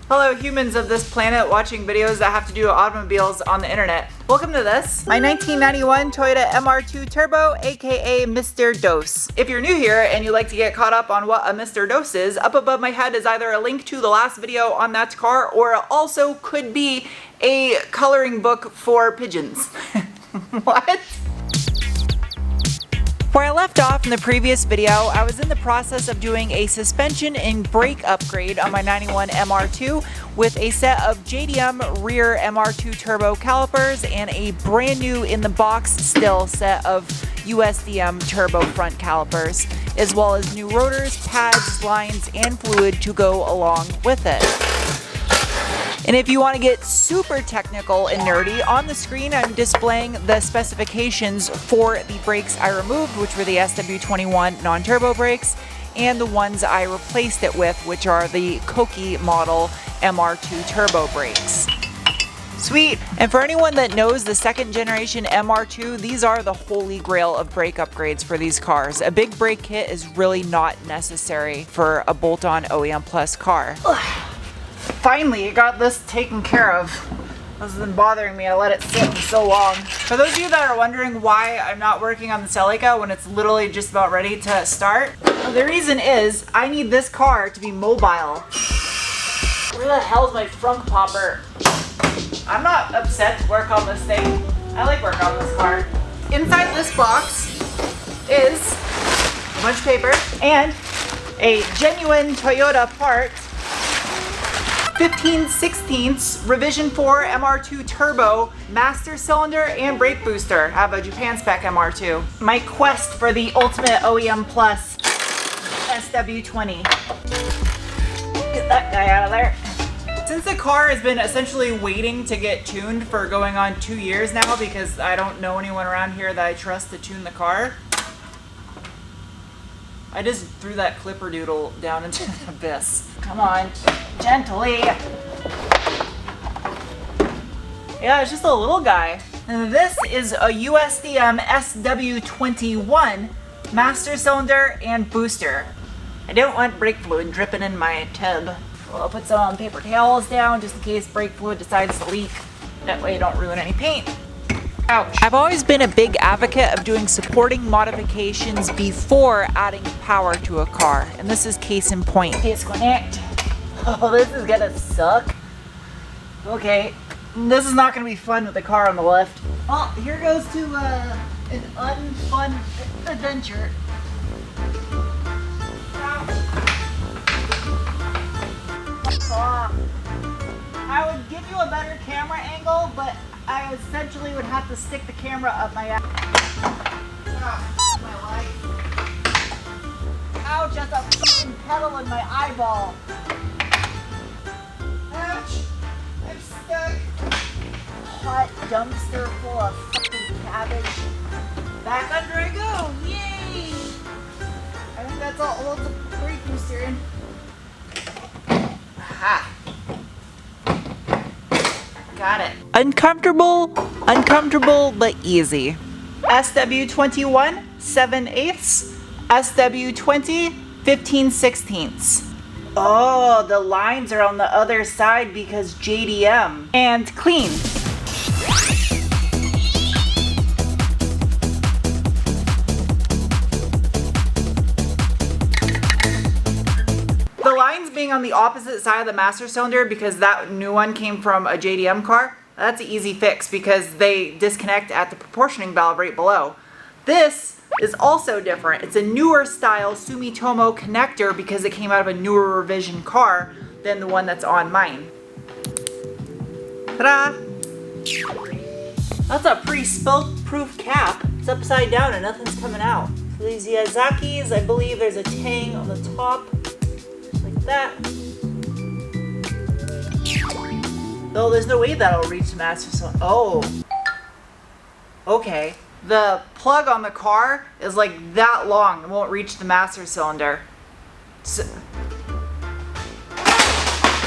Hello humans of this planet watching videos that have to do with automobiles on the internet. Welcome to this, my 1991 Toyota MR2 Turbo, aka Mr. Dose. If you're new here and you like to get caught up on what a Mr. Dose is, up above my head is either a link to the last video on that car or it also could be a coloring book for pigeons. What? Where I left off in the previous video, I was in the process of doing a suspension and brake upgrade on my 91 MR2 with a set of JDM rear MR2 turbo calipers and a brand new in the box still set of USDM turbo front calipers, as well as new rotors, pads, lines, and fluid to go along with it. And if you want to get super technical and nerdy, on the screen I'm displaying the specifications for the brakes I removed, which were the SW20 non-turbo brakes, and the ones I replaced it with, which are the Koki model MR2 turbo brakes. Sweet! And for anyone that knows the second generation MR2, these are the holy grail of brake upgrades for these cars. A big brake kit is really not necessary for a bolt-on OEM Plus car. Finally, I got this taken care of. This has been bothering me. I let it sit for so long. For those of you that are wondering why I'm not working on the Celica when it's literally just about ready to start, well, the reason is I need this car to be mobile. Where the hell's my frunk popper? I'm not upset to work on this thing. I like working on this car. Inside this box is a bunch of paper and a genuine Toyota part. 15/16 Revision 4 MR2 Turbo master cylinder and brake booster. I have a Japan spec MR2. My quest for the ultimate OEM Plus SW20. Get that guy out of there. Since the car has been essentially waiting to get tuned for going on 2 years now because I don't know anyone around here that I trust to tune the car, I just threw that clipper doodle down into the abyss. Come on, gently. Yeah, it's just a little guy. And this is a USDM SW21 master cylinder and booster. I don't want brake fluid dripping in my tub. Well, I'll put some paper towels down just in case brake fluid decides to leak. That way I don't ruin any paint. Ouch. I've always been a big advocate of doing supporting modifications before adding power to a car, and this is case in point. Disconnect. Oh, this is gonna suck. Okay, this is not gonna be fun with the car on the left. Well, here goes to an unfun adventure. I would give you a better camera angle, but I essentially would have to stick the camera up my ass. My life. Ouch, that's a fucking pedal in my eyeball. Ouch, I'm stuck. Hot dumpster full of fucking cabbage. Back under I go, yay! I think that's all the brake booster in. Aha. Got it. Uncomfortable, but easy. SW21 7/8, SW20 15/16. Oh, the lines are on the other side because JDM. And clean. The lines being on the opposite side of the master cylinder because that new one came from a JDM car, that's an easy fix because they disconnect at the proportioning valve right below. This is also different. It's a newer style Sumitomo connector because it came out of a newer revision car than the one that's on mine. Ta-da! That's a pretty spill-proof cap. It's upside down and nothing's coming out. For these Yazakis, I believe there's a tang on the top. That. Oh, there's no way that'll reach the master cylinder. Oh. Okay. The plug on the car is like that long. It won't reach the master cylinder. So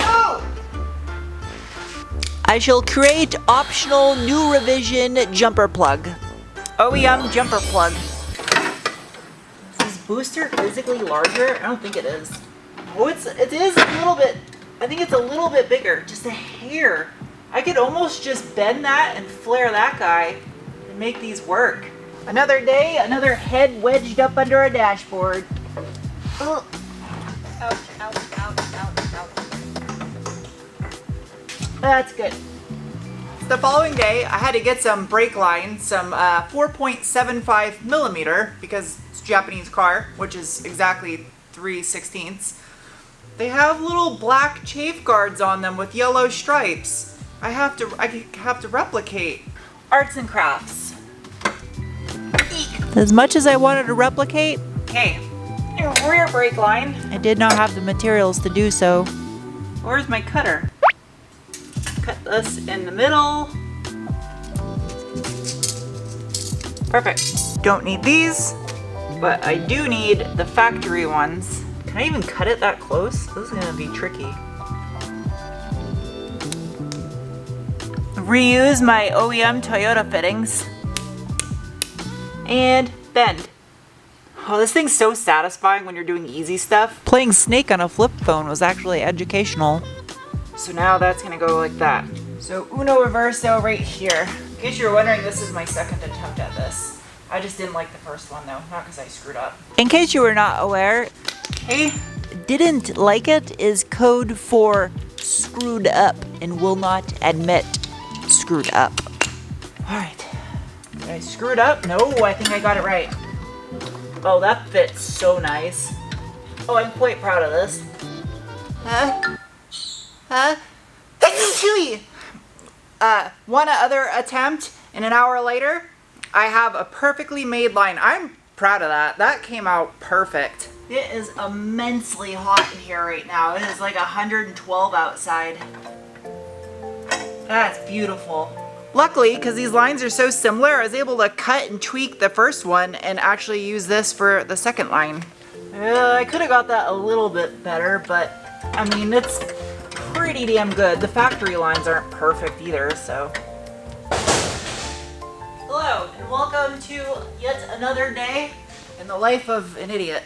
oh! I shall create optional new revision jumper plug. OEM jumper plug. Is this booster physically larger? I don't think it is. Oh, it is a little bit I think it's a little bit bigger, just a hair. I could almost just bend that and flare that guy and make these work. Another day, another head wedged up under a dashboard. Ugh. Ouch, ouch, ouch, ouch, ouch. That's good. The following day, I had to get some brake line, some 4.75 millimeter, because it's a Japanese car, which is exactly 3/16. They have little black chafe guards on them with yellow stripes. I have to replicate. Arts and crafts. Eek. As much as I wanted to replicate, okay, rear brake line. I did not have the materials to do so. Where's my cutter? Cut this in the middle. Perfect. Don't need these, but I do need the factory ones. Can I even cut it that close? This is gonna be tricky. Reuse my OEM Toyota fittings. And bend. Oh, this thing's so satisfying when you're doing easy stuff. Playing Snake on a flip phone was actually educational. So now that's gonna go like that. So uno reverso right here. In case you're wondering, this is my second attempt at this. I just didn't like the first one though, not because I screwed up. In case you were not aware, hey, didn't like it is code for screwed up and will not admit screwed up. All right, did I screw it up? No, I think I got it right. Oh, that fits so nice. Oh, I'm quite proud of this. One other attempt, and an hour later, I have a perfectly made line. I'm proud of that. That came out perfect. It is immensely hot in here right now. It is like 112 outside. That's beautiful. Luckily, because these lines are so similar, I was able to cut and tweak the first one and actually use this for the second line. I could have got that a little bit better, but I mean, it's pretty damn good. The factory lines aren't perfect either, so. Hello, and welcome to yet another day in the life of an idiot.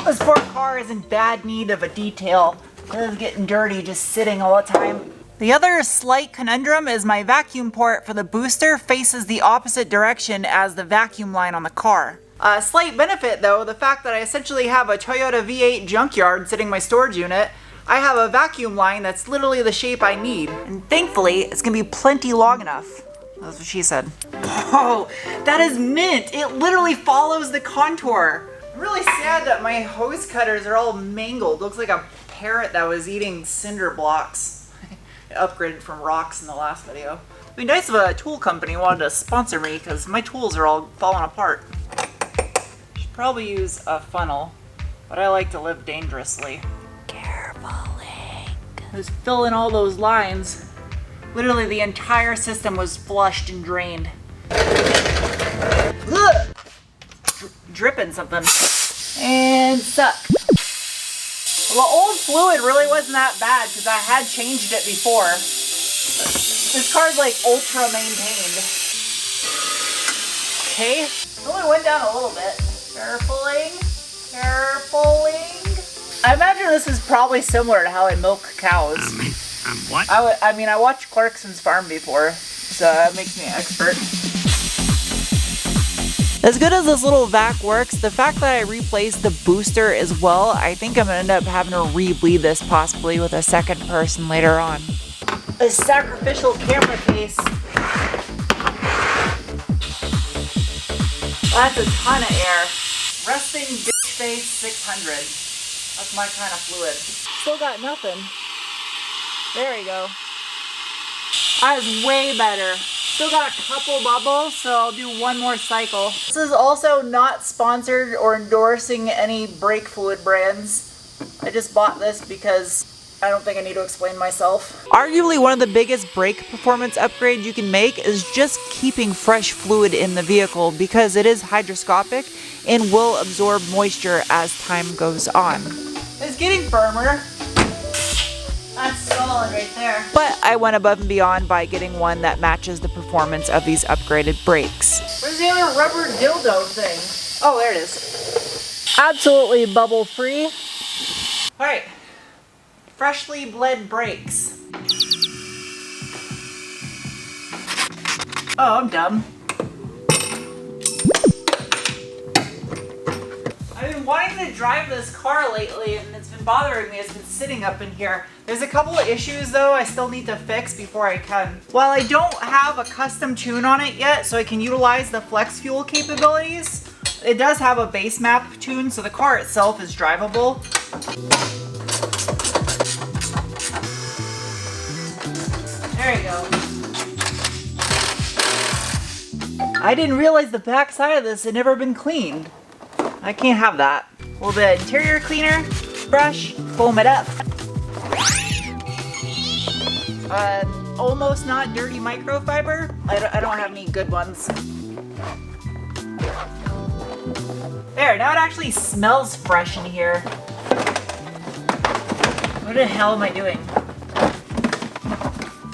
This poor car is in bad need of a detail. It is getting dirty just sitting all the time. The other slight conundrum is my vacuum port for the booster faces the opposite direction as the vacuum line on the car. A slight benefit though, the fact that I essentially have a Toyota V8 junkyard sitting in my storage unit, I have a vacuum line that's literally the shape I need. And thankfully, it's gonna be plenty long enough. That's what she said. Oh, that is mint. It literally follows the contour. I'm really sad that my hose cutters are all mangled. Looks like a parrot that was eating cinder blocks. I upgraded from rocks in the last video. It'd be nice if a tool company wanted to sponsor me because my tools are all falling apart. Should probably use a funnel, but I like to live dangerously. Carefully. I was filling all those lines. Literally the entire system was flushed and drained. Ugh! Dripping something. And suck. The old fluid really wasn't that bad because I had changed it before. This car's like ultra maintained. Okay, it only went down a little bit. Carefully, carefully. I imagine this is probably similar to how I milk cows. What? I mean, I watched Clarkson's Farm before, so that makes me an expert. As good as this little vac works, the fact that I replaced the booster as well, I think I'm gonna end up having to re-bleed this possibly with a second person later on. A sacrificial camera case. That's a ton of air. Resting bitch face 600. That's my kind of fluid. Still got nothing. There you go. That is way better. Still got a couple bubbles, so I'll do one more cycle. This is also not sponsored or endorsing any brake fluid brands. I just bought this because I don't think I need to explain myself. Arguably one of the biggest brake performance upgrades you can make is just keeping fresh fluid in the vehicle because it is hydroscopic and will absorb moisture as time goes on. It's getting firmer. That's solid right there. But I went above and beyond by getting one that matches the performance of these upgraded brakes. Where's the other rubber dildo thing? Oh, there it is. absolutely bubble free. All right, freshly bled brakes. Oh, I'm dumb. I've been wanting to drive this car lately and it's been bothering me. It's been sitting up in here. There's a couple of issues though I still need to fix before I can. While I don't have a custom tune on it yet so I can utilize the flex fuel capabilities, it does have a base map tune so the car itself is drivable. There you go. I didn't realize the back side of this had never been cleaned. I can't have that. A little bit of interior cleaner, brush, foam it up. Almost not dirty microfiber. I don't have any good ones. There, now it actually smells fresh in here. What the hell am I doing?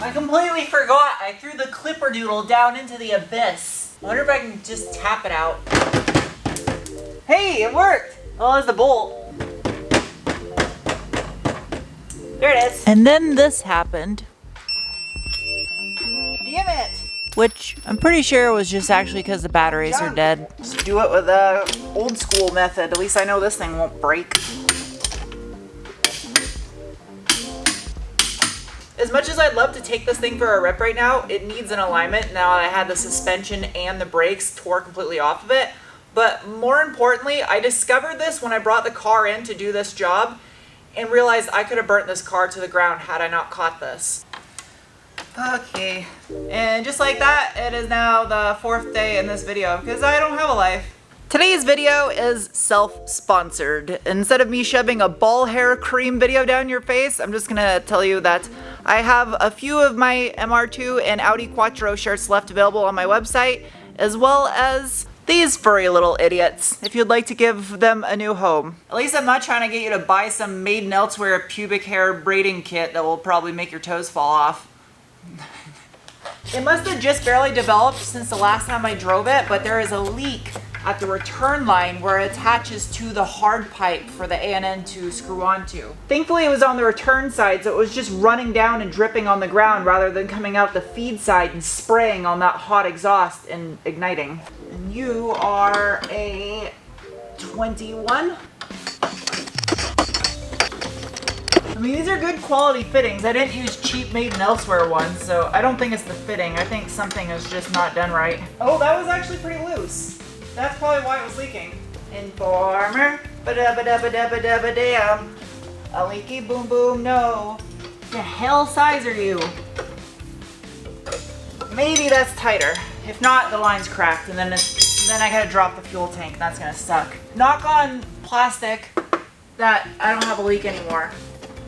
I completely forgot. I threw the clipper doodle down into the abyss. I wonder if I can just tap it out. Hey, it worked! Oh, there's the bolt. There it is. And then this happened. Damn it! Which I'm pretty sure was just actually because the batteries are dead. Just do it with the old school method. At least I know this thing won't break. As much as I'd love to take this thing for a rip right now, it needs an alignment now that I had the suspension and the brakes tore completely off of it. But more importantly, I discovered this when I brought the car in to do this job and realized I could have burnt this car to the ground had I not caught this. Okay, and just like that, it is now the 4th day in this video because I don't have a life. Today's video is self-sponsored. Instead of me shoving a ball hair cream video down your face, I'm just gonna tell you that I have a few of my MR2 and Audi Quattro shirts left available on my website, as well as these furry little idiots, if you'd like to give them a new home. At least I'm not trying to get you to buy some made in elsewhere pubic hair braiding kit that will probably make your toes fall off. It must have just barely developed since the last time I drove it, but there is a leak at the return line where it attaches to the hard pipe for the ANN to screw onto. Thankfully it was on the return side, so it was just running down and dripping on the ground rather than coming out the feed side and spraying on that hot exhaust and igniting. And you are a 21? I mean, these are good quality fittings. I didn't use cheap made in elsewhere ones, so I don't think it's the fitting. I think something is just not done right. Oh, that was actually pretty loose. That's probably why it was leaking. Informer, ba-da-ba-da-ba-da-ba-da-ba-damn. A leaky boom boom, no. The hell size are you? Maybe that's tighter. If not, the line's cracked, and then I gotta drop the fuel tank, and that's gonna suck. Knock on plastic that I don't have a leak anymore.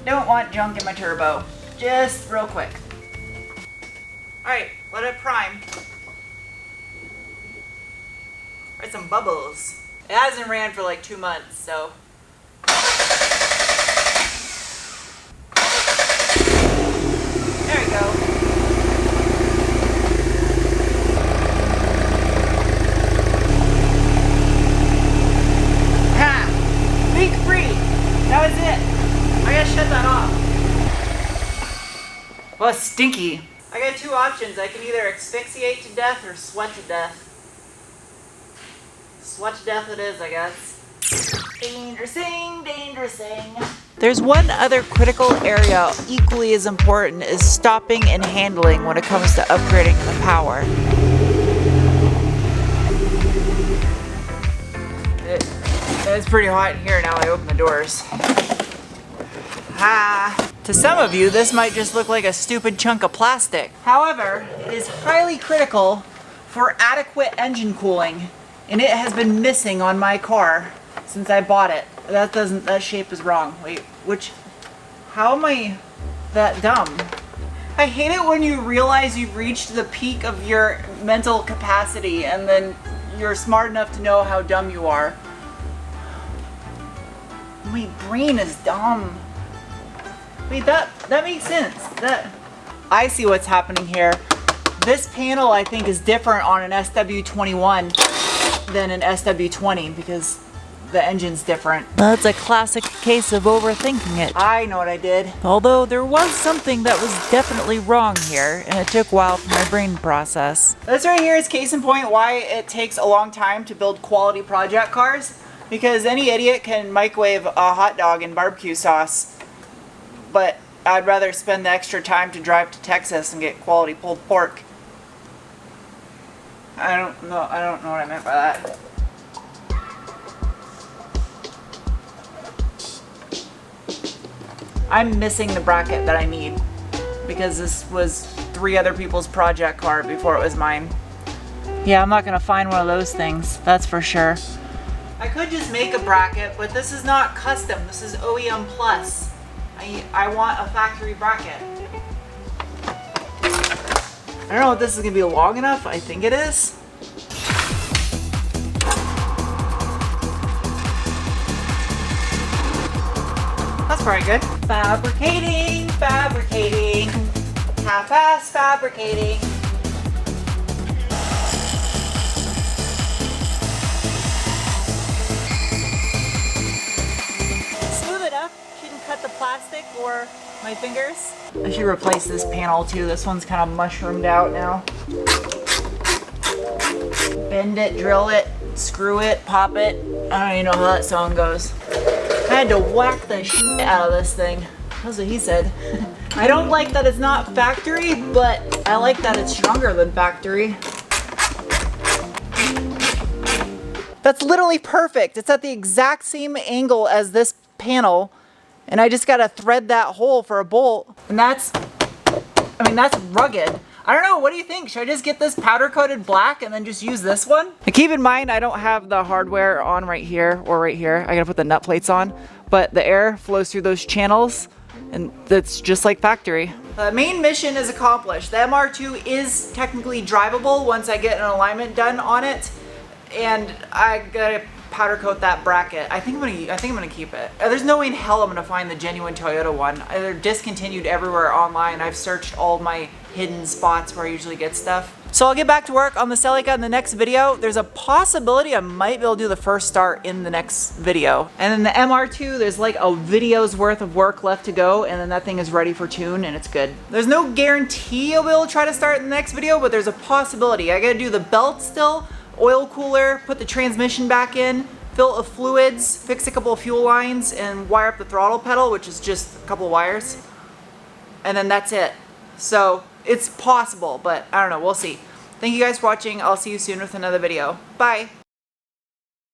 Don't want junk in my turbo. Just real quick. Alright, let it prime. Write some bubbles. It hasn't ran for like 2 months, so. There we go. Ha! Leak free! That was it. I gotta shut that off. Well, it's stinky. I got 2 options. I can either asphyxiate to death or sweat to death. Sweat to death it is, I guess. Dangerous-ing, dangerous-ing. There's one other critical area equally as important is stopping and handling when it comes to upgrading the power. It's pretty hot in here now I open the doors. To some of you, this might just look like a stupid chunk of plastic. However, it is highly critical for adequate engine cooling, and it has been missing on my car since I bought it. That shape is wrong. Wait, how am I that dumb? I hate it when you realize you've reached the peak of your mental capacity and then you're smart enough to know how dumb you are. My brain is dumb. Wait, that makes sense. I see what's happening here. This panel, I think, is different on an SW21 than an SW20 because the engine's different. That's a classic case of overthinking it. I know what I did. Although there was something that was definitely wrong here, and it took a while for my brain to process. This right here is case in point why it takes a long time to build quality project cars. Because any idiot can microwave a hot dog in barbecue sauce. But I'd rather spend the extra time to drive to Texas and get quality pulled pork. I don't know what I meant by that. I'm missing the bracket that I need because this was 3 other people's project car before it was mine. Yeah, I'm not gonna find one of those things, that's for sure. I could just make a bracket, but this is not custom. This is OEM Plus. I want a factory bracket. I don't know if this is gonna be long enough. I think it is. That's pretty good. Fabricating, fabricating, half-ass fabricating. Smooth enough, shouldn't cut the plastic or my fingers. I should replace this panel too. This one's kind of mushroomed out now. Bend it, drill it, screw it, pop it. I don't even know how that song goes. I had to whack the shit out of this thing. That's what he said. I don't like that it's not factory, but I like that it's stronger than factory. That's literally perfect. It's at the exact same angle as this panel, and I just gotta thread that hole for a bolt. And that's rugged. I don't know, what do you think? Should I just get this powder coated black and then just use this one? Now keep in mind, I don't have the hardware on right here or right here. I gotta put the nut plates on, but the air flows through those channels and that's just like factory. The main mission is accomplished. The MR2 is technically drivable once I get an alignment done on it, and I gotta powder coat that bracket. I think I'm gonna keep it. There's no way in hell I'm gonna find the genuine Toyota one. They're discontinued everywhere online. I've searched all my hidden spots where I usually get stuff. So I'll get back to work on the Celica in the next video. There's a possibility I might be able to do the first start in the next video. And then the MR2, there's like a video's worth of work left to go, and then that thing is ready for tune and it's good. There's no guarantee I will try to start in the next video, but there's a possibility. I gotta do the belt still, oil cooler, put the transmission back in, fill it with fluids, fix a couple of fuel lines, and wire up the throttle pedal, which is just a couple of wires. And then that's it. So it's possible, but I don't know, we'll see. Thank you guys for watching. I'll see you soon with another video. Bye.